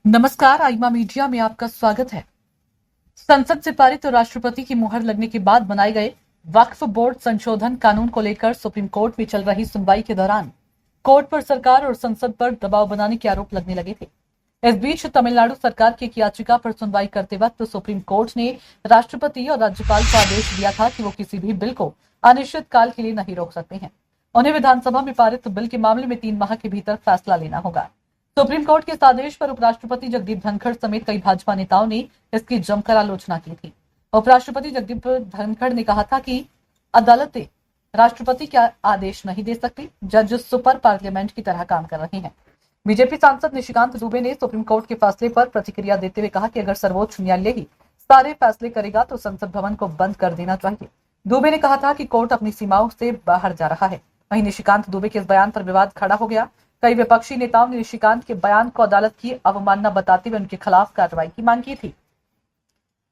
नमस्कार, आईमा मीडिया में आपका स्वागत है। संसद से पारित और राष्ट्रपति की मुहर लगने के बाद बनाए गए वक्फ बोर्ड संशोधन कानून को लेकर सुप्रीम कोर्ट में चल रही सुनवाई के दौरान कोर्ट पर सरकार और संसद पर दबाव बनाने के आरोप लगने लगे थे। इस बीच तमिलनाडु सरकार की एक याचिका पर सुनवाई करते वक्त सुप्रीम कोर्ट ने राष्ट्रपति और राज्यपाल को आदेश दिया था कि वो किसी भी बिल को अनिश्चित काल के लिए नहीं रोक सकते हैं। उन्हें विधानसभा में पारित बिल के मामले में 3 माह के भीतर फैसला लेना होगा। सुप्रीम कोर्ट के इस आदेश पर उपराष्ट्रपति जगदीप धनखड़ समेत कई भाजपा नेताओं ने इसकी जमकर आलोचना की थी। उपराष्ट्रपति जगदीप धनखड़ ने कहा था कि अदालतें राष्ट्रपति का आदेश नहीं दे सकती, जज सुपर पार्लियामेंट की तरह काम कर रहे हैं। बीजेपी सांसद निशिकांत दुबे ने सुप्रीम कोर्ट के फैसले पर प्रतिक्रिया देते हुए कहा कि अगर सर्वोच्च न्यायालय ही सारे फैसले करेगा तो संसद भवन को बंद कर देना चाहिए। दुबे ने कहा था कि कोर्ट अपनी सीमाओं से बाहर जा रहा है। वहीं निशिकांत दुबे के इस बयान पर विवाद खड़ा हो गया। कई विपक्षी नेताओं ने निशिकांत के बयान को अदालत की अवमानना बताते हुए उनके खिलाफ कार्रवाई की मांग की थी।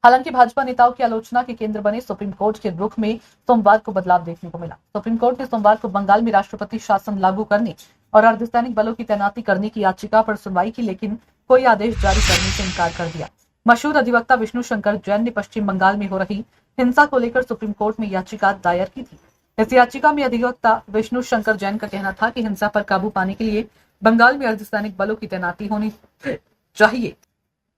हालांकि भाजपा नेताओं की आलोचना के केंद्र बने सुप्रीम कोर्ट के रुख में सोमवार को बदलाव देखने को मिला। सुप्रीम कोर्ट ने सोमवार को बंगाल में राष्ट्रपति शासन लागू करने और अर्धसैनिक बलों की तैनाती करने की याचिका पर सुनवाई की, लेकिन कोई आदेश जारी करने से इनकार कर दिया। मशहूर अधिवक्ता विष्णु शंकर जैन ने पश्चिम बंगाल में हो रही हिंसा को लेकर सुप्रीम कोर्ट में याचिका दायर की थी। इस याचिका में अधिवक्ता विष्णु शंकर जैन का कहना था कि हिंसा पर काबू पाने के लिए बंगाल में अर्धसैनिक बलों की तैनाती होनी चाहिए।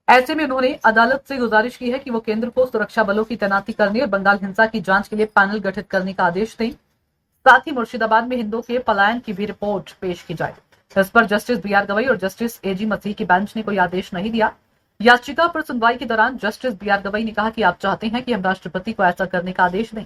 ऐसे में उन्होंने अदालत से गुजारिश की है कि वो केंद्र को सुरक्षा बलों की तैनाती करने और बंगाल हिंसा की जांच के लिए पैनल गठित करने का आदेश दें। साथ ही मुर्शिदाबाद में हिंदुओं के पलायन की भी रिपोर्ट पेश की जाए। इस पर जस्टिस बी.आर. गवई और जस्टिस ए.जी. मसीह की बेंच ने कोई आदेश नहीं दिया। याचिका पर सुनवाई के दौरान जस्टिस बी.आर. गवई ने कहा कि आप चाहते हैं कि हम राष्ट्रपति को ऐसा करने का आदेश दें,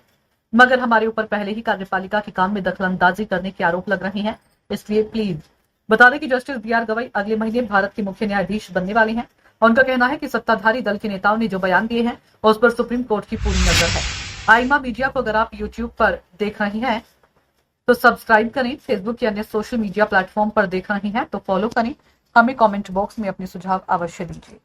मगर हमारे ऊपर पहले ही कार्यपालिका के काम में दखलंदाजी करने के आरोप लग रहे हैं, इसलिए प्लीज। बता दें कि जस्टिस बी.आर. गवई अगले महीने भारत के मुख्य न्यायाधीश बनने वाले हैं। उनका कहना है कि सत्ताधारी दल के नेताओं ने जो बयान दिए हैं उस पर सुप्रीम कोर्ट की पूरी नजर है। आईमा मीडिया को अगर आप यूट्यूब पर देख रहे हैं तो सब्सक्राइब करें, फेसबुक या अन्य सोशल मीडिया प्लेटफॉर्म पर देख रहे हैं तो फॉलो करें। हमें कमेंट बॉक्स में अपने सुझाव अवश्य दीजिए।